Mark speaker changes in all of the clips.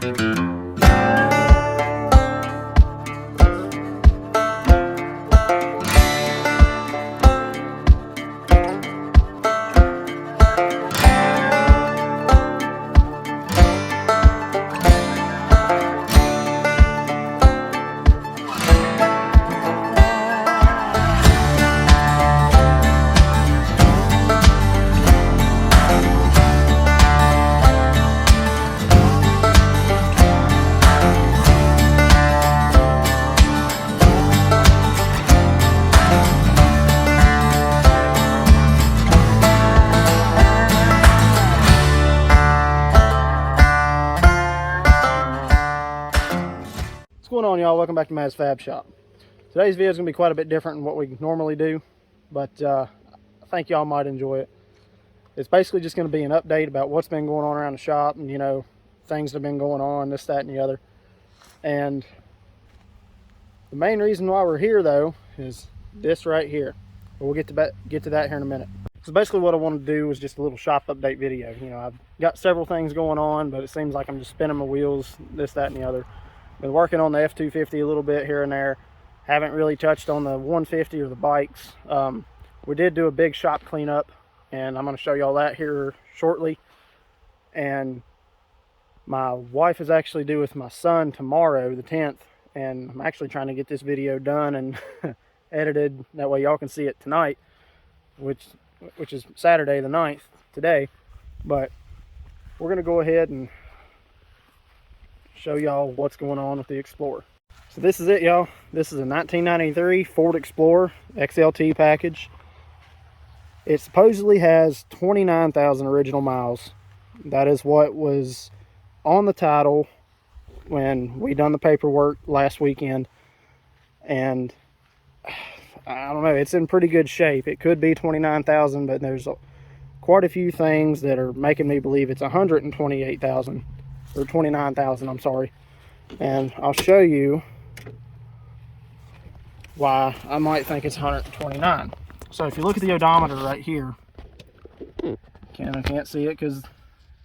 Speaker 1: What's going on, y'all? Welcome back to Matt's Fab Shop. Today's video is going to be quite a bit different than what we normally do, but I think y'all might enjoy it. It's basically just going to be an update about what's been going on around the shop and, you know, things that have been going on, this, that, and the other. And the main reason why we're here, though, is this right here. But we'll get to that here in a minute. So basically what I wanted to do was just a little shop update video. You know, I've got several things going on, but it seems like I'm just spinning my wheels, this, that, and the other. Been working on the F250 a little bit here and there. Haven't really touched on the 150 or the bikes. We did do a big shop cleanup, and I'm going to show y'all that here shortly. And my wife is actually due with my son tomorrow, the 10th, and I'm actually trying to get this video done and edited. That way y'all can see it tonight, which is Saturday the 9th today. But we're going to go ahead and show y'all what's going on with the Explorer. So this is it, y'all. This is a 1993 Ford Explorer XLT package. It supposedly has 29,000 original miles. That is what was on the title when we done the paperwork last weekend. And I don't know, it's in pretty good shape. It could be 29,000, but there's quite a few things that are making me believe it's 128,000. Or 29,000, I'm sorry. And I'll show you why I might think it's 129. So if you look at the odometer right here, I can't see it because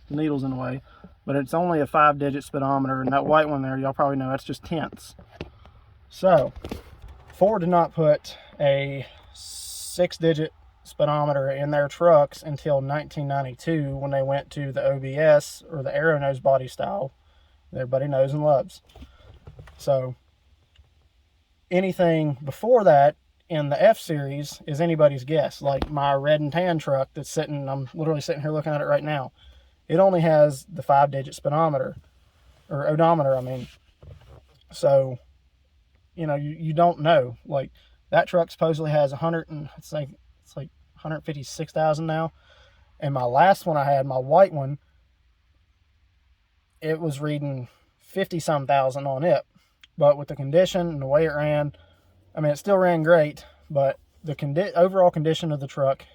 Speaker 1: the needle's in the way, but it's only a 5-digit speedometer, and that white one there, y'all probably know, that's just tenths. So Ford did not put a 6-digit speedometer in their trucks until 1992 when they went to the OBS, or the arrow nose body style that everybody knows and loves. So anything before that in the F series is anybody's guess. Like my red and tan truck that's sitting, I'm literally sitting here looking at it right now, it only has the 5-digit speedometer, or odometer I mean. So you know, you don't know. Like that truck supposedly has 100 and it's like 156,000 now, and my last one I had, my white one, it was reading 50-some thousand on it. But with the condition and the way it ran, I mean, it still ran great, but the overall condition of the truck,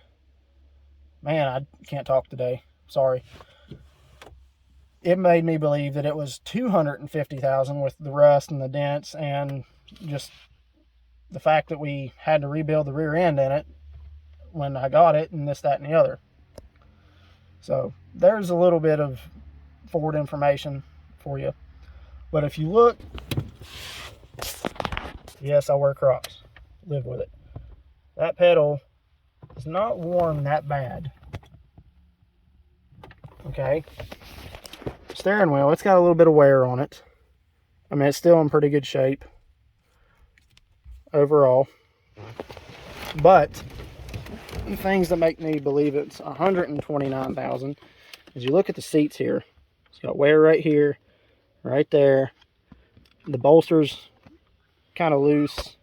Speaker 1: man, I can't talk today, sorry, it made me believe that it was 250,000 with the rust and the dents, and just the fact that we had to rebuild the rear end in it when I got it, and this, that, and the other. So there's a little bit of Ford information for you. But if you look, yes, I wear Crocs, live with it. That pedal is not worn that bad. Okay. Steering wheel, it's got a little bit of wear on it. I mean, it's still in pretty good shape overall. But the things that make me believe it's 129,000 is you look at the seats here. It's got wear right here, right there. The bolster's kind of loose,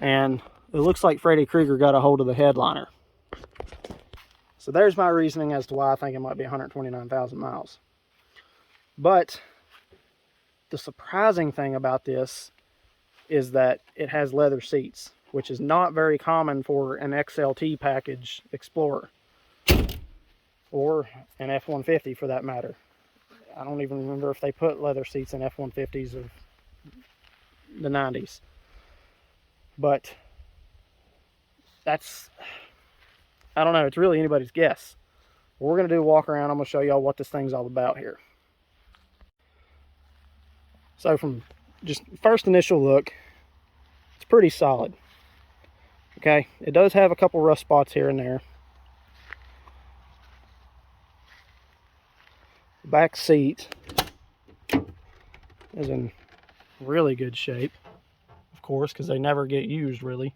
Speaker 1: and it looks like Freddy Krueger got a hold of the headliner. So there's my reasoning as to why I think it might be 129,000 miles. But the surprising thing about this is that it has leather seats, which is not very common for an XLT package Explorer, or an F-150 for that matter. I don't even remember if they put leather seats in F-150s of the 90s. But that's, I don't know, it's really anybody's guess. We're going to do a walk around. I'm going to show y'all what this thing's all about here. So from just first initial look, it's pretty solid. Okay, it does have a couple rust spots here and there. The back seat is in really good shape, of course, because they never get used really.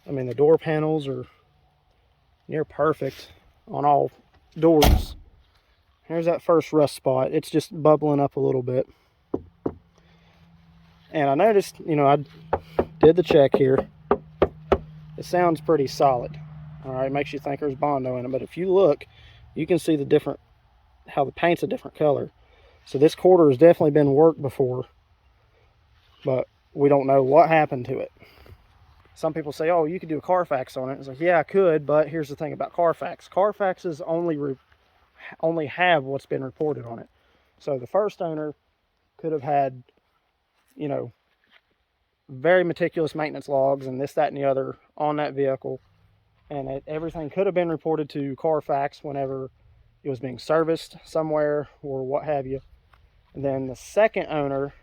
Speaker 1: I mean, the door panels are near perfect on all doors. Here's that first rust spot. It's just bubbling up a little bit. And I noticed, you know, I did the check here. It sounds pretty solid. All right, makes you think there's Bondo in it. But if you look, you can see the different, how the paint's a different color. So this quarter has definitely been worked before, but we don't know what happened to it. Some people say, oh, you could do a Carfax on it. It's like, yeah, I could, but here's the thing about Carfax. Carfaxes only have what's been reported on it. So the first owner could have had, you know, very meticulous maintenance logs and this, that, and the other on that vehicle. And everything could have been reported to Carfax whenever it was being serviced somewhere or what have you. And then the second owner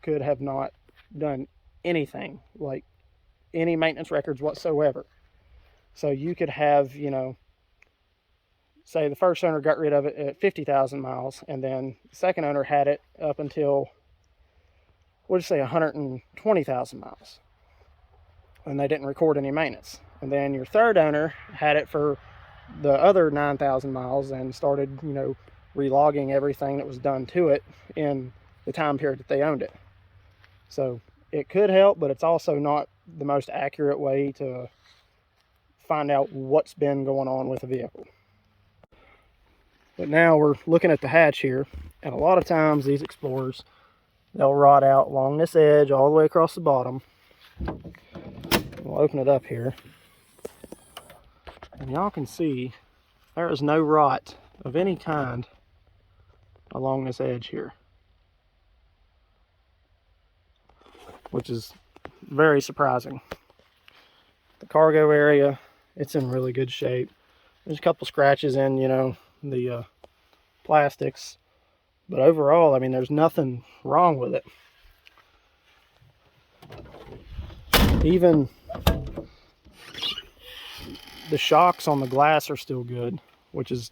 Speaker 1: could have not done anything, like any maintenance records whatsoever. So you could have, you know, say the first owner got rid of it at 50,000 miles, and then the second owner had it up until, we'll just say 120,000 miles. And they didn't record any maintenance. And then your third owner had it for the other 9,000 miles and started, you know, relogging everything that was done to it in the time period that they owned it. So it could help, but it's also not the most accurate way to find out what's been going on with a vehicle. But now we're looking at the hatch here, and a lot of times these Explorers, they'll rot out along this edge all the way across the bottom. We'll open it up here, and y'all can see there is no rot of any kind along this edge here, which is very surprising. The cargo area, it's in really good shape. There's a couple scratches in, you know, the plastics, but overall, I mean, there's nothing wrong with it. Even the shocks on the glass are still good, which is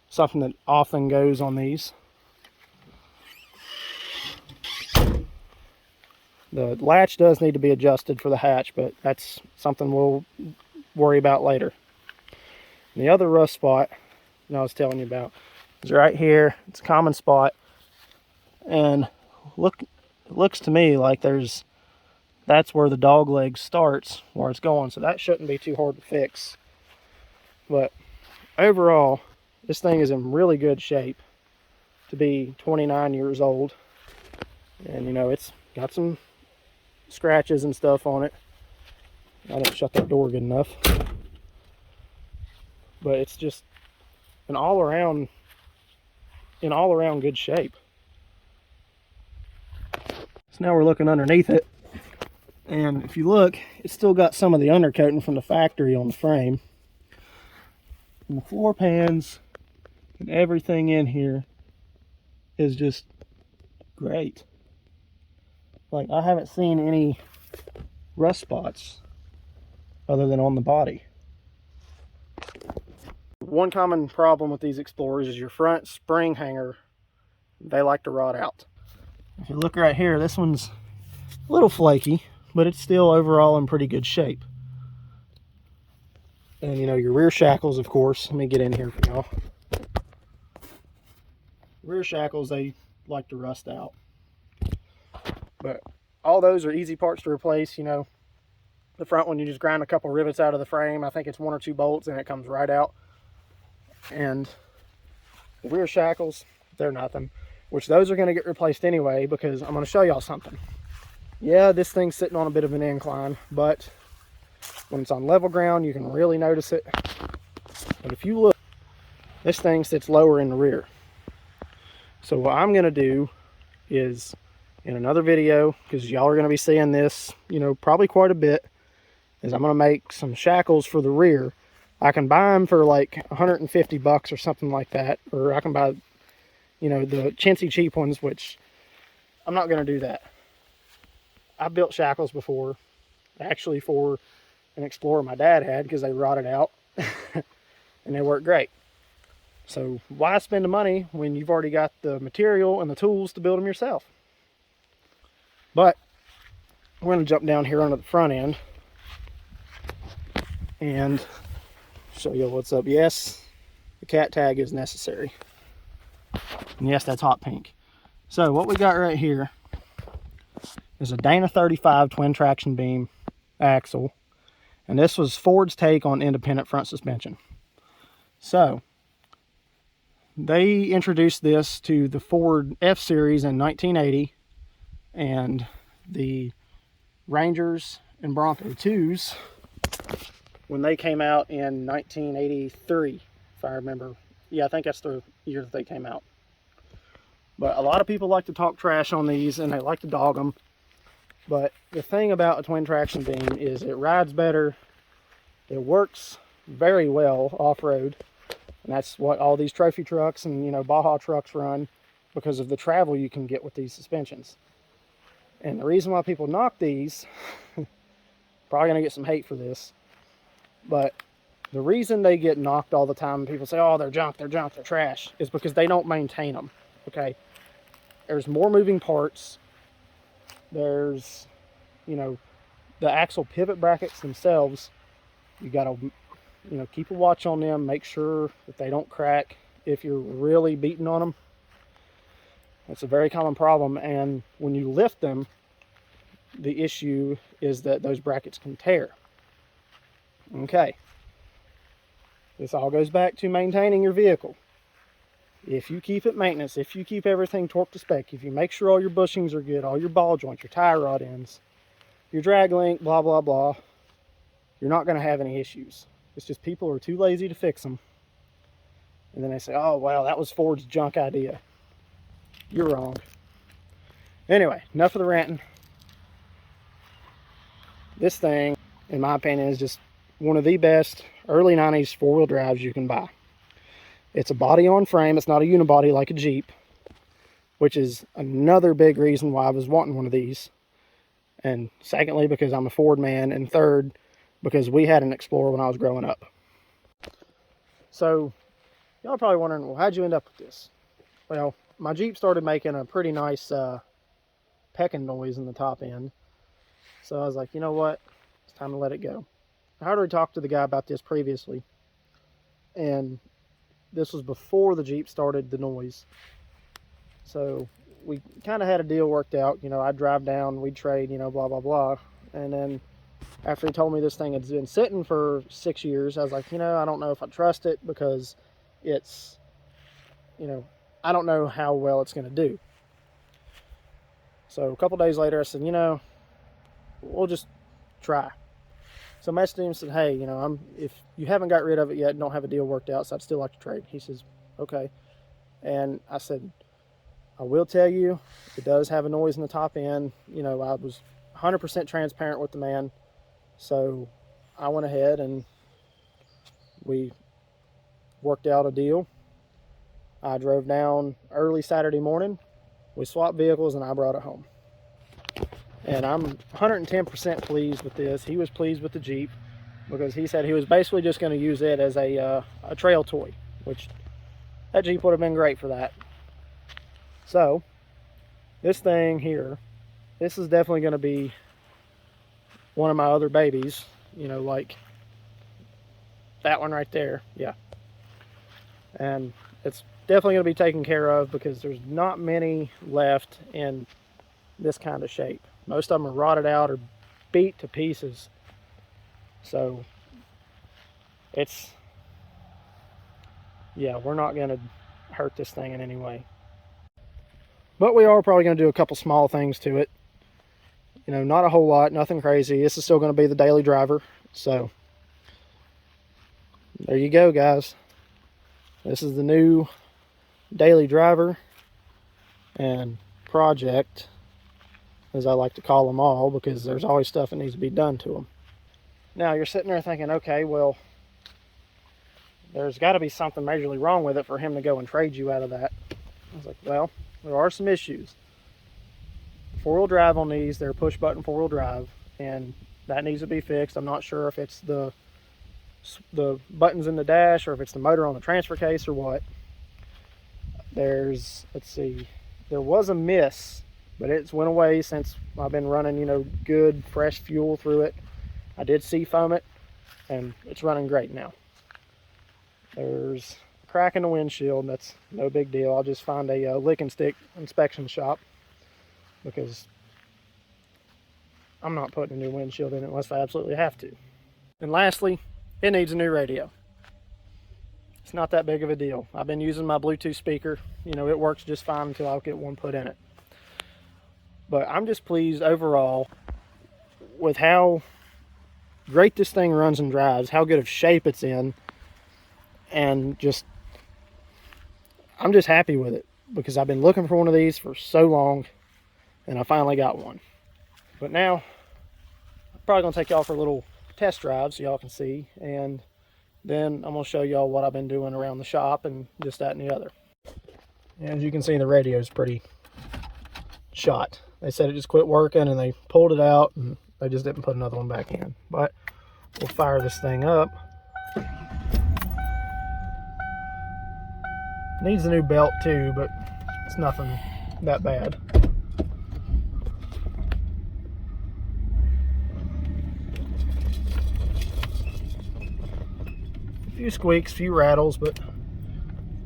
Speaker 1: something that often goes on these. The latch does need to be adjusted for the hatch, but that's something we'll worry about later. And the other rust spot that I was telling you about is right here. It's a common spot, and it looks to me like that's where the dog leg starts, where it's going, so that shouldn't be too hard to fix. But overall, this thing is in really good shape to be 29 years old. And you know, it's got some scratches and stuff on it. I didn't shut that door good enough. But it's just in all around good shape. So now we're looking underneath it, and if you look, it's still got some of the undercoating from the factory on the frame. And the floor pans and everything in here is just great. Like, I haven't seen any rust spots other than on the body. One common problem with these Explorers is your front spring hanger, they like to rot out. If you look right here, this one's a little flaky, but it's still overall in pretty good shape. And you know, your rear shackles, of course, let me get in here for y'all. Rear shackles, they like to rust out. But all those are easy parts to replace. You know, the front one, you just grind a couple rivets out of the frame. I think it's 1 or 2 bolts, and it comes right out. And the rear shackles, they're nothing. Which those are going to get replaced anyway, because I'm going to show y'all something. Yeah, this thing's sitting on a bit of an incline, but when it's on level ground, you can really notice it. But if you look, this thing sits lower in the rear. So what I'm going to do is, in another video, because y'all are going to be seeing this, you know, probably quite a bit, is I'm going to make some shackles for the rear. I can buy them for like 150 bucks or something like that, or I can buy you know, the chintzy cheap ones, which I'm not going to do that. I've built shackles before, actually for an Explorer my dad had, because they rotted out and they work great. So why spend the money when you've already got the material and the tools to build them yourself? But we're going to jump down here onto the front end and show you what's up. Yes, the cat tag is necessary. And yes, that's hot pink. So what we got right here is a Dana 35 twin traction beam axle. And this was Ford's take on independent front suspension. So they introduced this to the Ford F-Series in 1980, and the Rangers and Bronco 2s when they came out in 1983, if I remember. Yeah, I think that's the year that they came out. But a lot of people like to talk trash on these, and they like to dog them. But the thing about a twin traction beam is it rides better. It works very well off-road. And that's what all these trophy trucks and, you know, Baja trucks run, because of the travel you can get with these suspensions. And the reason why people knock these, probably going to get some hate for this, but the reason they get knocked all the time and people say, oh, they're junk, they're trash, is because they don't maintain them, okay? There's more moving parts. There's, you know, the axle pivot brackets themselves, you got to, you know, keep a watch on them, make sure that they don't crack if you're really beating on them. That's a very common problem, and when you lift them, the issue is that those brackets can tear. Okay. This all goes back to maintaining your vehicle. If you keep it maintenance, if you keep everything torque to spec, if you make sure all your bushings are good, all your ball joints, your tie rod ends, your drag link, blah, blah, blah, you're not going to have any issues. It's just people are too lazy to fix them. And then they say, oh, well, that was Ford's junk idea. You're wrong. Anyway, enough of the ranting. This thing, in my opinion, is just one of the best early 90s four-wheel drives you can buy. It's a body-on-frame. It's not a unibody like a Jeep, which is another big reason why I was wanting one of these. And secondly, because I'm a Ford man. And third, because we had an Explorer when I was growing up. So, y'all are probably wondering, well, how'd you end up with this? Well, my Jeep started making a pretty nice pecking noise in the top end. So I was like, you know what? It's time to let it go. I had already talked to the guy about this previously. And this was before the Jeep started the noise. So we kind of had a deal worked out. You know, I'd drive down, we'd trade, you know, blah, blah, blah. And then after he told me this thing had been sitting for 6 years, I was like, you know, I don't know if I trust it, because it's, you know, I don't know how well it's going to do. So a couple days later, I said, you know, we'll just try. So I messaged him and said, hey, you know, if you haven't got rid of it yet, don't have a deal worked out, so I'd still like to trade. He says, okay. And I said, I will tell you, it does have a noise in the top end. You know, I was 100% transparent with the man. So I went ahead and we worked out a deal. I drove down early Saturday morning. We swapped vehicles and I brought it home. And I'm 110% pleased with this. He was pleased with the Jeep, because he said he was basically just going to use it as a trail toy, which that Jeep would have been great for that. So this thing here, this is definitely going to be one of my other babies, you know, like that one right there. Yeah. And it's definitely going to be taken care of, because there's not many left in this kind of shape. Most of them are rotted out or beat to pieces. So it's, yeah, we're not going to hurt this thing in any way. But we are probably going to do a couple small things to it. You know, not a whole lot, nothing crazy. This is still going to be the daily driver. So there you go, guys. This is the new daily driver and project, as I like to call them all, because there's always stuff that needs to be done to them. Now you're sitting there thinking, okay, well, there's got to be something majorly wrong with it for him to go and trade you out of that. I was like, well, there are some issues. Four-wheel drive on these, they're push button four-wheel drive, and that needs to be fixed. I'm not sure if it's the buttons in the dash or if it's the motor on the transfer case or what. Let's see, there was a miss, but it's went away since I've been running, you know, good fresh fuel through it. I did seafoam it, and it's running great now. There's a crack in the windshield. That's no big deal. I'll just find a lick and stick inspection shop, because I'm not putting a new windshield in it unless I absolutely have to. And lastly, it needs a new radio. It's not that big of a deal. I've been using my Bluetooth speaker. You know, it works just fine until I get one put in it. But I'm just pleased overall with how great this thing runs and drives, how good of shape it's in, and I'm just happy with it, because I've been looking for one of these for so long, and I finally got one. But now, I'm probably going to take y'all for a little test drive so y'all can see, and then I'm going to show y'all what I've been doing around the shop and this, that, and the other. And as you can see, the radio is pretty shot. They said it just quit working, and they pulled it out, and they just didn't put another one back in. But we'll fire this thing up. Needs a new belt too, but it's nothing that bad. A few squeaks, few rattles, but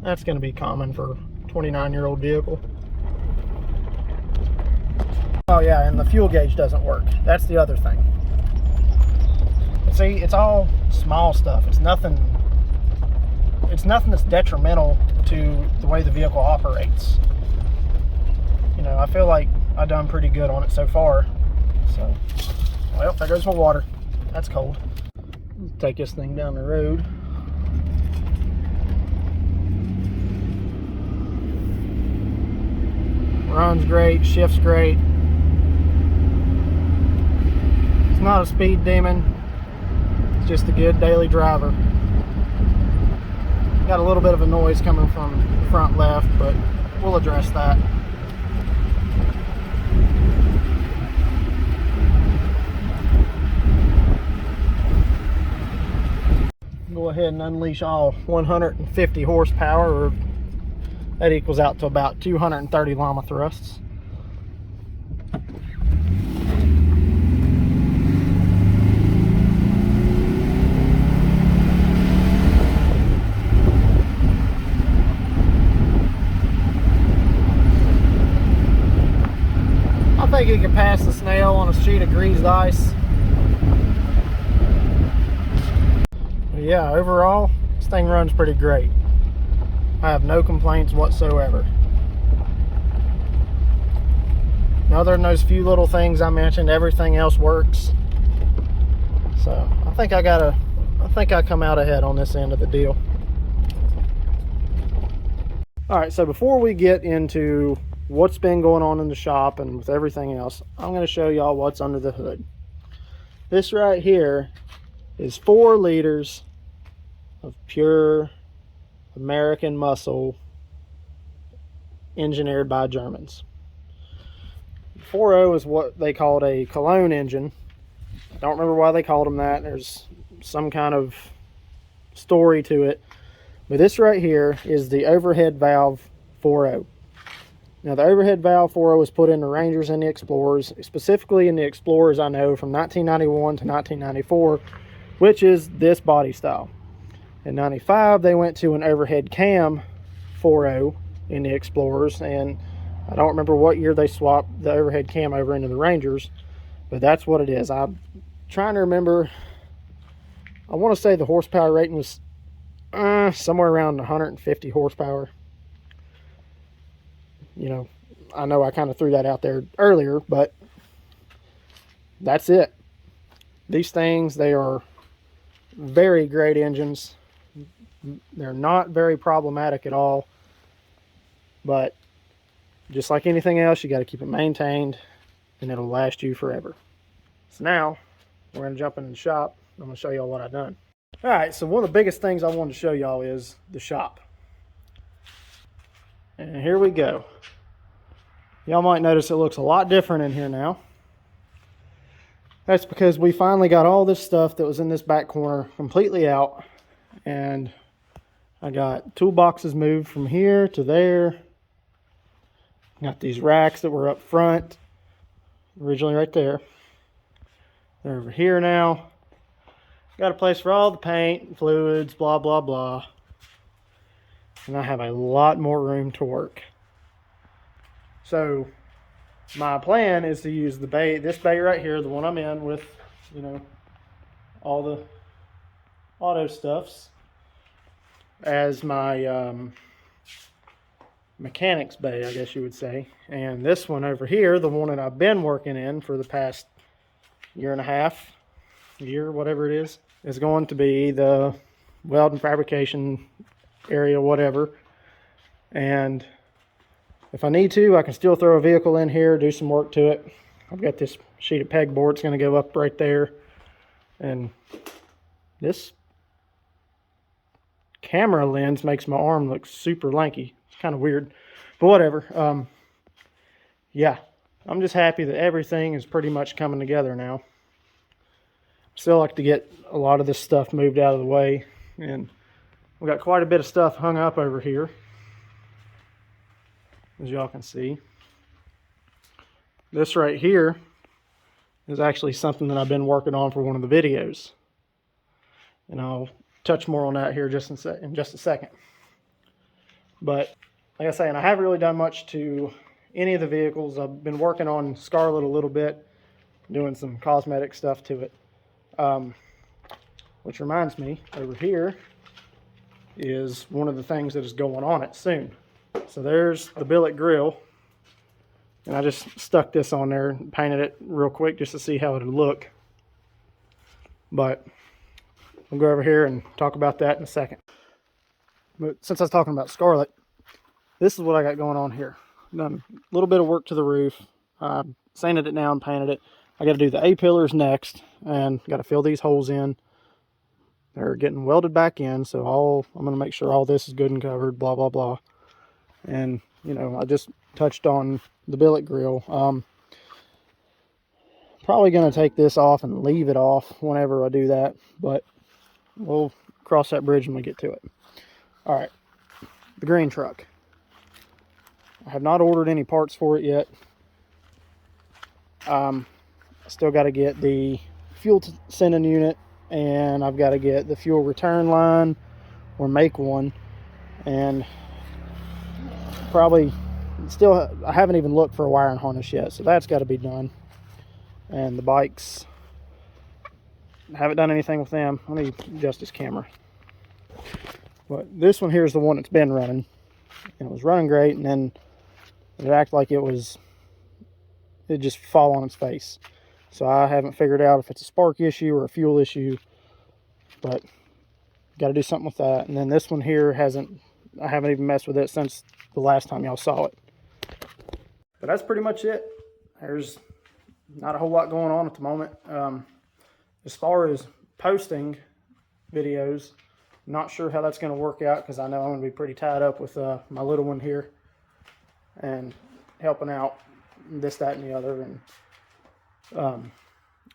Speaker 1: that's going to be common for a 29-year-old vehicle. Oh yeah, and the fuel gauge doesn't work. That's the other thing. But see, it's all small stuff. It's nothing that's detrimental to the way the vehicle operates. You know, I feel like I've done pretty good on it so far. So, well, there goes my water. That's cold. Let's take this thing down the road. Runs great, shifts great. It's not a speed demon. It's just a good daily driver. Got a little bit of a noise coming from the front left, but we'll address that. Go ahead and unleash all 150 horsepower, or that equals out to about 230 llama thrusts. I think it could pass the snail on a sheet of greased ice. But yeah, overall, this thing runs pretty great. I have no complaints whatsoever. Other than those few little things I mentioned, everything else works. So I think I come out ahead on this end of the deal. All right, so before we get into what's been going on in the shop and with everything else, I'm going to show y'all what's under the hood. This right here is 4 liters of pure American muscle engineered by Germans. 4.0 is what they called a Cologne engine. I don't remember why they called them that. There's some kind of story to it. But this right here is the overhead valve 4.0. Now, the overhead valve 4.0 was put in the Rangers and the Explorers, specifically in the Explorers, I know, from 1991 to 1994, which is this body style. In 95, they went to an overhead cam 4.0 in the Explorers, and I don't remember what year they swapped the overhead cam over into the Rangers, but that's what it is. I'm trying to remember. I want to say the horsepower rating was somewhere around 150 horsepower. You know I kind of threw that out there earlier, but that's it. These things, they are very great engines. They're not very problematic at all, but just like anything else, you got to keep it maintained and it'll last you forever. So now we're going to jump into the shop. I'm going to show y'all what I've done. All right, so one of the biggest things I wanted to show y'all is the shop. And here we go. Y'all might notice it looks a lot different in here now. That's because we finally got all this stuff that was in this back corner completely out. And I got toolboxes moved from here to there. Got these racks that were up front, originally right there. They're over here now. Got a place for all the paint, fluids, blah, blah, blah. And I have a lot more room to work. So my plan is to use the bay, this bay right here, the one I'm in with, you know, all the auto stuffs, as my mechanics bay, I guess you would say. And this one over here, the one that I've been working in for the past year and a half, year, whatever it is going to be the weld and fabrication area, whatever. And if I need to, I can still throw a vehicle in here, do some work to it. I've got this sheet of pegboard. It's going to go up right there. And this camera lens makes my arm look super lanky. It's kind of weird, but whatever. Yeah, I'm just happy that everything is pretty much coming together now. Still like to get a lot of this stuff moved out of the way, and we got quite a bit of stuff hung up over here, as y'all can see. This right here is actually something that I've been working on for one of the videos, and I'll touch more on that here just in just a second. But like I say, and I haven't really done much to any of the vehicles. I've been working on Scarlet a little bit, doing some cosmetic stuff to it. Which reminds me, over here is one of the things that is going on it soon. So there's the billet grill, and I just stuck this on there and painted it real quick just to see how it would look. But we'll go over here and talk about that in a second. But since I was talking about Scarlet, this is what I got going on here. Done a little bit of work to the roof, sanded it down, painted it. I got to do the A-pillars next, and got to fill these holes in. They're getting welded back in, so I'm going to make sure all this is good and covered, blah, blah, blah. And, you know, I just touched on the billet grill. Probably going to take this off and leave it off whenever I do that, but we'll cross that bridge when we get to it. All right, the green truck. I have not ordered any parts for it yet. I still got to get the fuel sending unit, and I've got to get the fuel return line or make one, and probably still I haven't even looked for a wiring harness yet, so that's got to be done. And the bikes, I haven't done anything with them. Let me adjust this camera. But this one here is the one that's been running, and it was running great, and then it acted like it just fall on its face. So I haven't figured out if it's a spark issue or a fuel issue, but got to do something with that. And then this one here I haven't even messed with it since the last time y'all saw it. But that's pretty much it. There's not a whole lot going on at the moment. As far as posting videos, I'm not sure how that's going to work out, because I know I'm going to be pretty tied up with my little one here and helping out this, that, and the other. And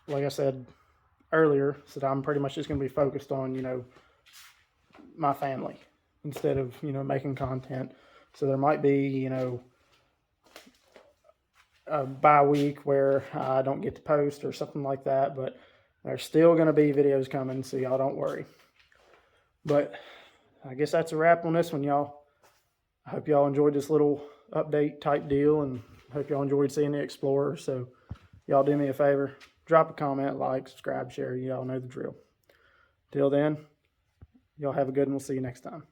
Speaker 1: like I said earlier, so I'm pretty much just going to be focused on, you know, my family instead of, you know, making content. So there might be, you know, a bye week where I don't get to post or something like that, but there's still going to be videos coming, so y'all don't worry. But I guess that's a wrap on this one, y'all. I hope y'all enjoyed this little update type deal, and hope y'all enjoyed seeing the Explorer. So y'all do me a favor, drop a comment, like, subscribe, share. Y'all know the drill. Till then, y'all have a good one. We'll see you next time.